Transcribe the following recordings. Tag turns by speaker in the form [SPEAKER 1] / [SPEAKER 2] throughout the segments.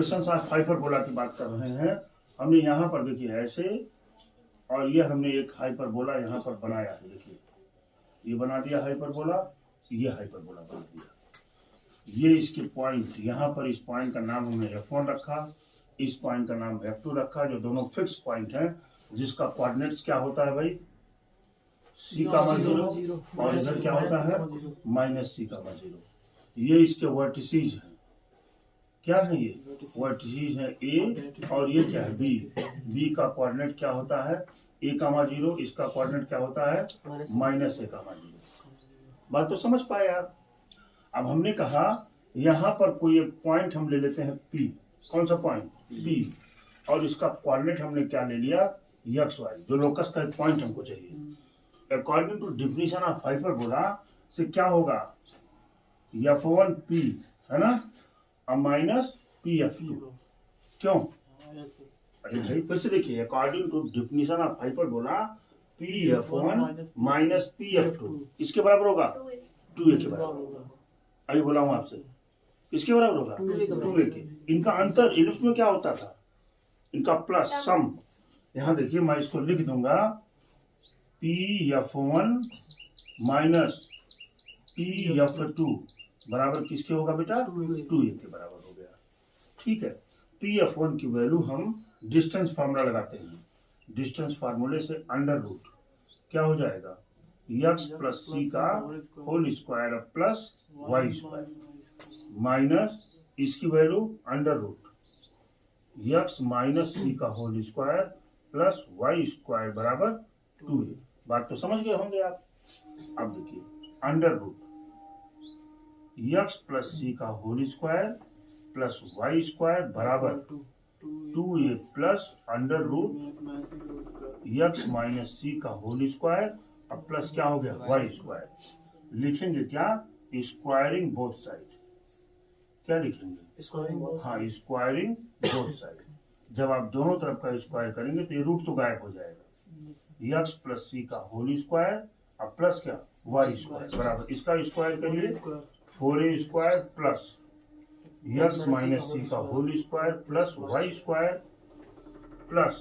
[SPEAKER 1] Equations of hyperbola की बात कर रहे हैं। हमने यहाँ पर देखिए ऐसे, और ये हमने एक हाइपरबोला यहाँ पर बनाया है। देखिए ये बना दिया हाइपरबोला, ये हाइपरबोला बना दिया। ये इसके पॉइंट, यहाँ पर इस पॉइंट का नाम हमने F1 रखा, इस पॉइंट का नाम F2 रखा, जो दोनों फिक्स पॉइंट हैं, जिसका कोऑर्डिनेट्स क्या होता है भाई, C, 0, और इधर क्या होता है -C, 0। ये इसके वर्टिसीज हैं। क्या है ये वर्टिसीज है A, और ये क्या है B का कोऑर्डिनेट क्या होता है A, 0, इसका कोऑर्डिनेट क्या होता है -A, 0। बात तो समझ पाए आप। अब हमने कहा यहाँ पर कोई एक पॉइंट हम ले लेते हैं P। कौन सा पॉइंट P, और इसका कोऑर्डिनेट हमने क्या ले लिया XY, जो लोकस का एक पॉइंट हमको चाहिए। According to definition of hyperbola से क्या होगा, F1P है ना, माइनस PF2। क्यों, अरे भाई फिर से देखिए, according to definition of hyperbola PF1 minus PF2 इसके बराबर होगा 2A के बराबर होगा। अभी बोला हूँ आपसे, इसके बराबर होगा 2A के। इनका अंतर इलिप्स में क्या होता था, इनका प्लस सम। यहाँ देखिए मैं इसको लिख दूंगा PF1 माइनस PF2 बराबर किसके होगा बेटा 2A के बराबर हो गया। ठीक है, PF1 की वैल्यू हम डिस्टेंस फार्मूला लगाते हैं। डिस्टेंस फार्मूले से अंडर रूट क्या हो जाएगा x प्लस C का whole square plus y square minus इसकी value under root x minus C का whole square plus y square बराबर 2A। बात तो समझ गए होंगे आप। अब देखिए under root x plus C का whole square plus y square बराबर 2A प्लस under root x minus C का होल स्क्वायर, अब प्लस क्या हो गया y स्क्वायर। लिखेंगे क्या, स्क्वायरिंग बोथ साइड। क्या लिखेंगे, हाँ स्क्वायरिंग बोथ साइड। जब आप दोनों तरफ का स्क्वायर करेंगे तो ये रूट तो गायब हो जाएगा। x प्लस C का होल स्क्वायर, अब प्लस क्या y स्क्वायर बराबर इसका स्क्वायर करिए 4A square plus x minus C का whole square plus y square plus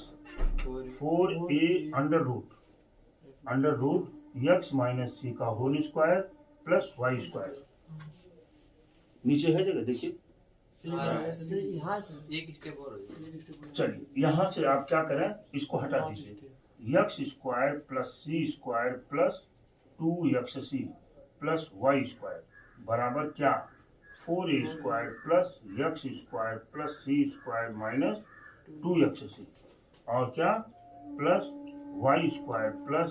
[SPEAKER 1] 4A under root x minus C का whole square plus y square. नीचे है जगह देखिए। चलिए यहाँ से आप क्या करें, इसको हटा दीजिए। x square plus C square plus 2xC plus y square बराबर क्या 4A square plus x square plus C square minus 2xC, और क्या plus y square plus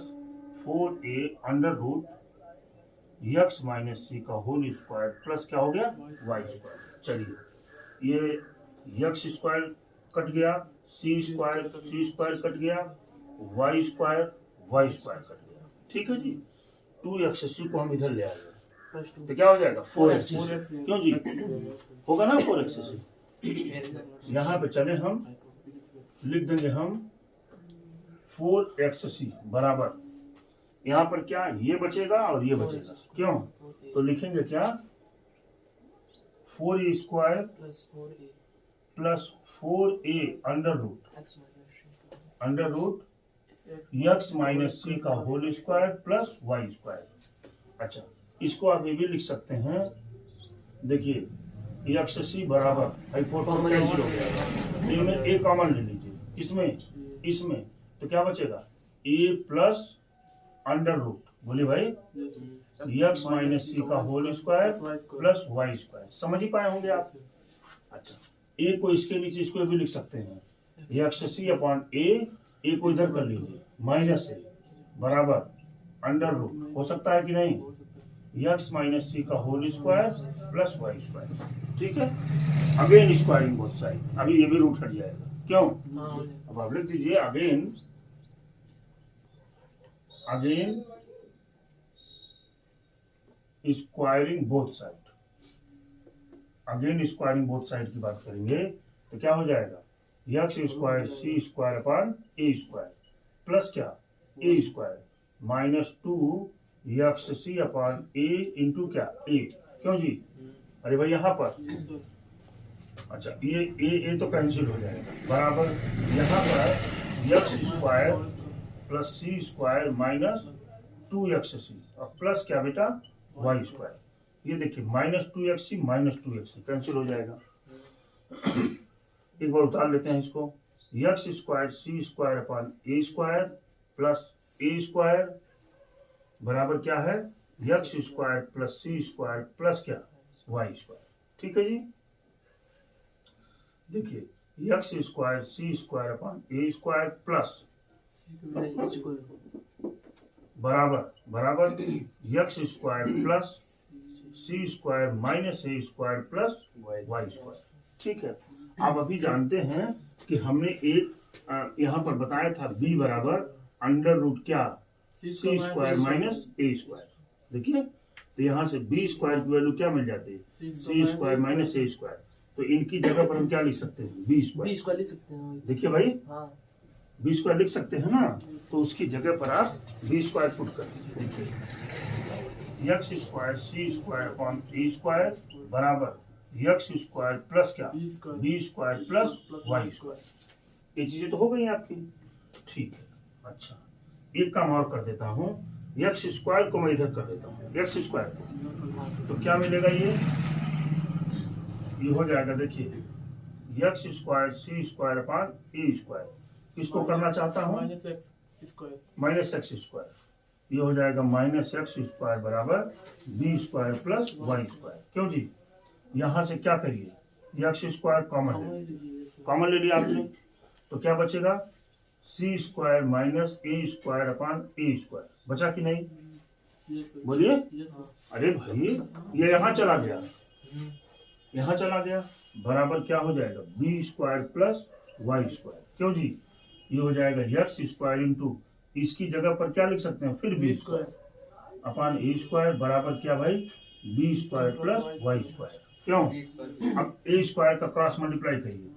[SPEAKER 1] 4A under root x minus C का होल स्क्वायर प्लस क्या हो गया y square. चलिए ये x स्क्वायर कट गया, C स्क्वायर कट गया, y स्क्वायर कट गया। ठीक है जी, 2xC को हम इधर ले आएंगे तो क्या हो जाएगा 4xC। क्यों जी होगा ना 4xC। यहाँ पे चले हम लिख देंगे हम 4xC बराबर, यहाँ पर क्या ये बचेगा और ये बचेगा। क्यों, तो लिखेंगे क्या 4A square plus 4A under root x minus C का whole square plus y square. अच्छा, इसको आप ये भी लिख सकते हैं, देखिए XC बराबर 4 कैंसिल हो गया, इनमें A कॉमन ले लीजिए, इसमें तो क्या बचेगा A प्लस अंडर रूट, बोलिए भाई x माइनस C का whole square plus y square. समझ ही पाए होंगे आप। अच्छा, A को इसके नीचे इसको भी लिख सकते हैं XC अपॉन A को इधर कर लीजिए माइनस A बराबर अंडर रूट, हो सकता है कि नहीं x माइनस C का whole square plus y square. ठीक है, अगेन स्क्वायरिंग बोथ साइड, अभी ये भी रूट हट जाएगा। क्यों, अब आप लिख दीजिए again squaring both side. Again squaring both side की बात करेंगे तो क्या हो जाएगा x square C square upon A square plus क्या A square minus 2xC upon A into क्या A। क्यों जी, अरे भाई यहाँ पर अच्छा ये तो कैंसिल हो जाएगा, बराबर यहाँ पर एक्स स्क्वायर प्लस सी स्क्वायर माइनस 2xc और प्लस क्या बेटा वाई स्क्वायर। ये देखिए -2xc -2xc कैंसिल हो जाएगा। एक बार उतार लेते हैं इसको, x square c square upon A square plus a square बराबर क्या है एक्स स्क्वायर प्लस सी स्क्वायर प्लस क्या वाई स्क्वायर। ठीक है जी, देखिए x square c square upon ए स्क्वायर प्लस बराबर x square plus C square minus A square plus y square. ठीक है, आप अभी जानते हैं कि हमने एक यहाँ पर बताया था b बराबर अंडर रूट क्या सी स्क्वायर माइनस ए स्क्वायर। देखिए तो यहाँ से b स्क्वायर की वैल्यू क्या मिल जाती है सी स्क्वायर माइनस ए स्क्वायर, तो इनकी जगह पर हम क्या लिख सकते हैं b स्क्वायर लिख सकते हैं। देखिए भाई b स्क्वायर लिख सकते हैं ना, तो उसकी जगह पर आप b स्क्वायर पुट कर दीजिए। देखिए x square c square upon ए स्क्वायर बराबर एक्स स्क्वायर प्लस क्या b square plus y square. ये चीजें तो हो गई आपकी। ठीक है, अच्छा एक काम और कर देता हूँ, एक्स स्क्वायर को मैं इधर कर देता हूँ, एक्स स्क्वायर को, तो क्या मिलेगा ये हो जाएगा। देखिए x square c square upon ए स्क्वायर, किसको करना चाहता हूँ माइनस एक्स स्क्वायर, ये हो जाएगा माइनस एक्स स्क्वायर बराबर b square plus y square. क्यों जी, यहाँ से क्या करिए एक्स स्क्वायर कॉमन ले लिया आपने, तो क्या बचेगा सी square minus A square upon A square, बचा कि नहीं बोलिए। अरे भाई ये यहाँ चला गया, यहाँ चला गया, बराबर क्या हो जाएगा B square plus y square. क्यों जी, ये हो जाएगा एक्स स्क्वायर इंटू इसकी जगह पर क्या लिख सकते हैं फिर बी स्क्वायर अपॉन ए स्क्वायर बराबर क्या भाई b square plus y square. क्यों, अब ए स्क्वायर का क्रॉस मल्टीप्लाई करिए,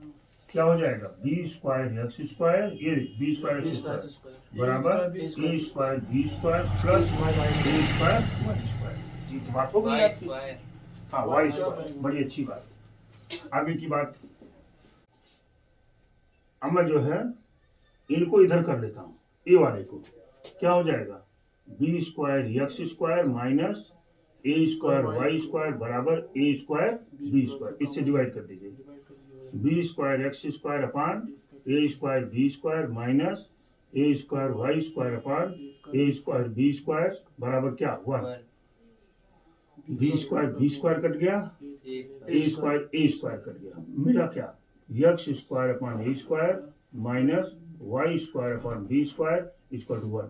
[SPEAKER 1] क्या हो जाएगा बी स्क्वायर एक्स स्क्वायर, ये बी स्क्वायर एक्स स्क्वायर बराबर ए square B square plus a square y square. ये तो बात हो गई आपकी, हाँ वाई स्क्वायर, बड़ी अच्छी बात। आगे की बात, अब मैं जो है इनको इधर कर लेता हूँ, ए वाले को, क्या हो जाएगा B square x square minus A square y square बराबर ए स्क्वायर बी स्क्वायर, इससे डिवाइड कर दीजिए B square x square upon A square B square minus A square y square upon A square B square बराबर क्या हुआ B square cut गया, ए square cut गया, मिला क्या x square upon A square minus y square upon B square equal to 1।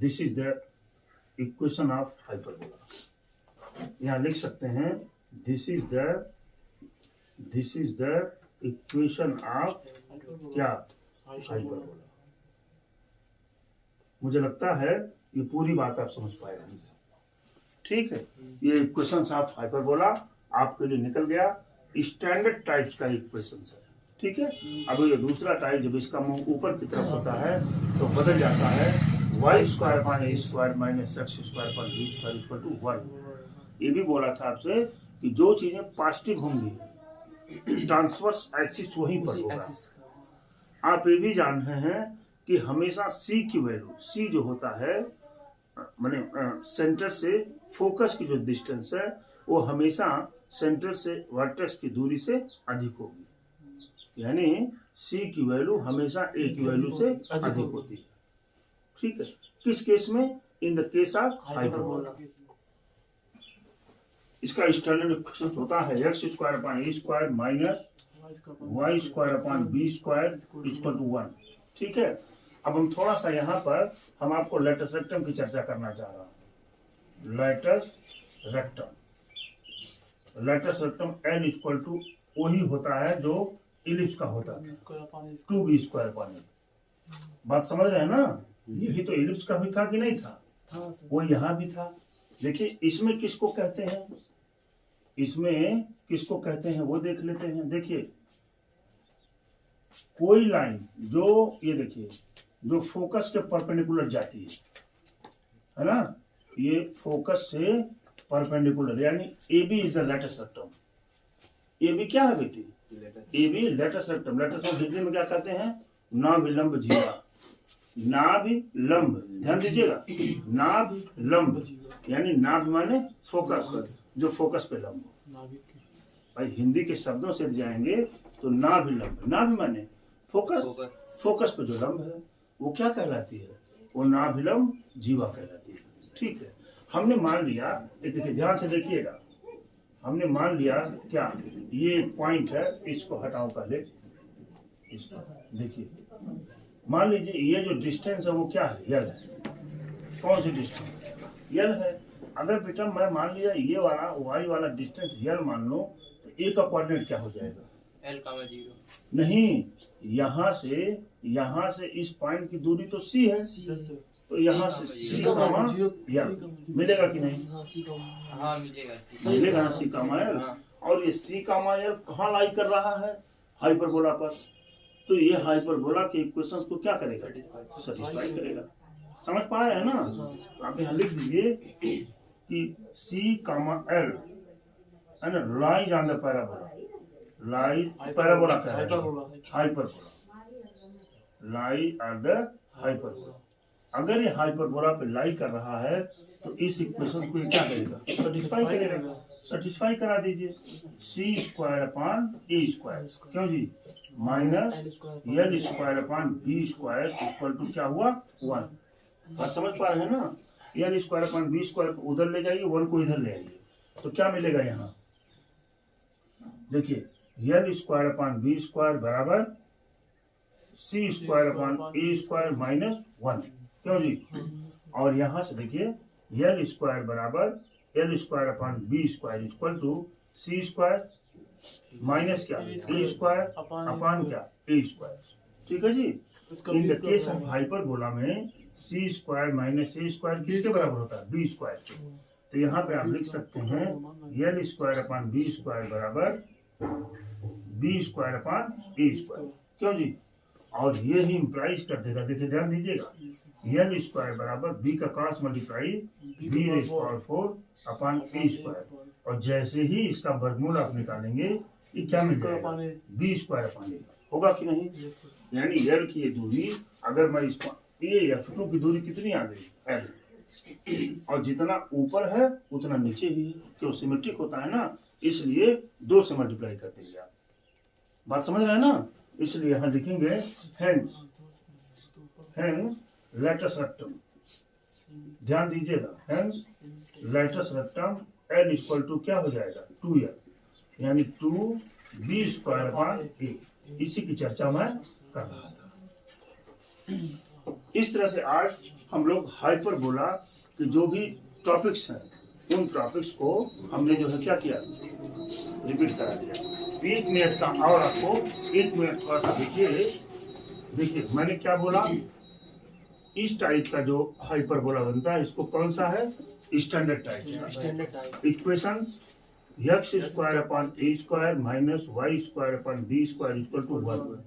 [SPEAKER 1] This is the equation of hyperbola. यहाँ लिख सकते हैं this is the equation of क्या हाइपरबोला। मुझे लगता है ये पूरी बात आप समझ पाए होंगे। ठीक है, ये इक्वेशंस ऑफ हाइपरबोला आपके लिए निकल गया, स्टैंडर्ड टाइप्स का इक्वेशन है। ठीक है, अब ये दूसरा टाइप जब इसका मुंह ऊपर की तरफ होता है तो बदल जाता है y square upon A square minus x square upon B square equal to 1। ये भी बोला था आपसे कि जो चीजें पॉजिटिव होंगी ट्रांसवर्स एक्सिस वहीं पर होगा। आप ये भी जान रहे हैं कि हमेशा सी की वैल्यू, सी जो होता है माने सेंटर से फोकस की जो डिस्टेंस है वो हमेशा सेंटर से वर्टेक्स की दूरी से अधिक होगी, यानी सी की वैल्यू हमेशा ए की वैल्यू से अधिक होती है। ठीक है, किस केस में, in the case of hyperbola. इसका स्टैंडर्ड इक्वेशन होता है x square upon A square minus y square upon B square equal to 1। ठीक है, अब हम थोड़ा सा यहाँ पर हम आपको लेटस रेक्टम की चर्चा करना चाह रहा हूँ। Latus rectum N equal to वही होता है जो इलिप्स का होता है 2b स्क्वायर अपॉन ए। बात समझ रहे हैं ना, यही तो इलिप्स का भी था कि नहीं था, वो यहाँ भी था। देखिए इसमें किसको कहते हैं, इसमें किसको कहते हैं वो देख लेते हैं। देखिए कोई लाइन जो ये देखिए जो फोकस के परपेंडिकुलर जाती है ना, ये फोकस से परपेंडिकुलर यानी A B is the latus rectum. A B क्या है बेटी A B latus rectum. Latus में हिंदी में क्या कहते हैं? नाभिलंब जीवा। नाभिलंब, ध्यान दीजिएगा, नाभिलंब यानी नाभि माने फोकस, जो फोकस पे लंब हो। भाई हिंदी के शब्दों से जाएंगे तो नाभिलंब, नाभि माने फोकस, फोकस पे जो लंब है वो क्या कहलाती है? वो नाभिलंब जीवा कहलाती है। ठीक है, हमने मान लिया, देखिए ध्यान से देखिएगा, हमने मान लिया क्या, ये पॉइंट है, इसको हटाओ पहले, इसको देखिए, मान लीजिए ये जो डिस्टेंस है वो क्या है? यल है। कौन सी डिस्टेंस? यल है। अगर बेटा मैं मान लिया ये वाला वाई वाला डिस्टेंस यल मान लो, तो ए का कोऑर्डिनेट क्या हो जाएगा?
[SPEAKER 2] L, 0।
[SPEAKER 1] नहीं, यहाँ से इस पॉइंट की दूरी तो सी है, तो यहाँ से सी कामा यल मिलेगा कि नहीं?
[SPEAKER 2] हाँ
[SPEAKER 1] मिलेगा ना सी कामा यल। और ये सी कामा यल कहाँ लाई कर रहा है? हाइपरबोला पर। तो ये हाइपरबोला के इक्वेशंस को क्या करेगा? सेटिस्फाई करेगा। समझ पा रहे हैं ना? तो आप यहाँ लिख दीजिए कि सी कामा एल है ना, lies on the parabola, lies parabola का hyperbola, lie on the hyperbola. अगर ये हाइपरबोला पे लाई कर रहा है तो इस इक्वेशन को क्या करेगा? सेटिस्फाई करेगा। सेटिस्फाई करा दीजिए, सी स्क्वायर अपॉन ए स्क्वायर, क्यों जी, minus L square upon B square equal to क्या हुआ? 1। बात समझ पा रहे हैं ना? L square upon B square को उधर ले जाइए, 1 को इधर ले आइए, तो क्या मिलेगा यहाँ? देखिए, L square upon B square बराबर सी स्क्वायर अपॉन ए स्क्वायर माइनस 1, क्यों जी? और यहाँ से देखिए, एल स्क्वायर बराबर L square upon B square equal to C square minus क्या? ए स्क्वायर अपॉन क्या? A square. ठीक है जी। In the case of hyperbola में C square minus A square किसके बराबर होता है? बी स्क्वायर के। तो यहाँ पे आप लिख सकते हैं l square upon B square बराबर बी स्क्वायर अपॉन ए स्क्वायर, क्यों जी? और ये ही इम्प्लाइज कर देगा, देखिए ध्यान दीजिएगा, एल स्क्वायर बराबर बी का cross multiply B raise power 4 upon ए स्क्वायर। और जैसे ही इसका वर्गमूल आप निकालेंगे, ये क्या मिल जाएगा? बी स्क्वायर अपॉन ए होगा कि नहीं? यानी एल की ये दूरी, अगर मैं इस ए F2 की दूरी कितनी आ गई? एल, और जितना ऊपर है उतना नीचे ही है, क्यों? सिमेट्रिक होता है ना, इसलिए 2 से मल्टीप्लाई कर देंगे आप। बात समझ रहे हैं ना? इसलिए यहाँ लिखेंगे हेंस लेटस रेक्टम, ध्यान दीजिएगा, hence latus rectum l equal to क्या हो जाएगा? 2l, यानी 2b स्क्वायर अपॉन ए। इसी की चर्चा मैं कर रहा था। इस तरह से आज हम लोग हाइपरबोला के जो भी टॉपिक्स हैं, उन टॉपिक्स को हमने जो है क्या किया? रिपीट करा दिया। 1 मिनट का और आपको 1 मिनट थोड़ा सा देखिए मैंने क्या बोला? इस टाइप का जो हाइपरबोला बनता है, इसको कौन सा है? Standard type. Equation x square upon A square minus y square upon B square equal to 1।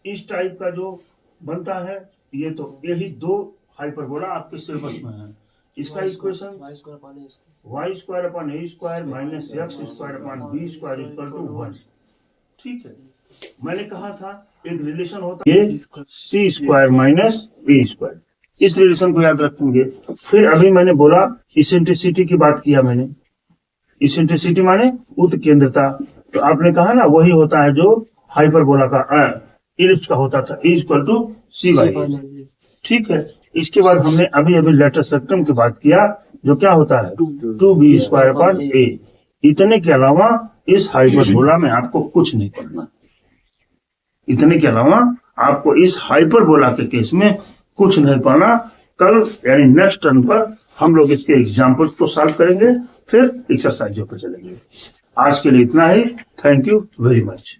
[SPEAKER 1] इस टाइप का जो बनता है, ये तो यही 2 हाइपरबोला आपके सिलेबस में है। इसका equation y square upon A square minus x square upon B square equal to 1। ठीक है, मैंने कहा था एक रिलेशन होता है सी स्क्वायर माइनस ए स्क्वायर, इस रिलेशन को याद रखेंगे। फिर अभी मैंने बोला इसेंट्रिसिटी की बात किया मैंने। इसेंट्रिसिटी माने उत्केंद्रता, तो आपने कहा ना वही होता है जो हाइपरबोला का इलिप्स का होता था, E equal to c by. ठीक है, इसके बाद हमने अभी लेटस रेक्टम की बात किया, जो क्या होता है? 2b स्क्वायर अपॉन ए। इतने के अलावा इस हाइपरबोला में आपको कुछ नहीं करना। इतने के अलावा आपको इस हाइपरबोला के केस में कुछ नहीं पढ़ना। कल यानी नेक्स्ट टर्न पर हम लोग इसके एग्जाम्पल्स को सॉल्व करेंगे, फिर एक्सरसाइजों पर चलेंगे। आज के लिए इतना ही। Thank you very much.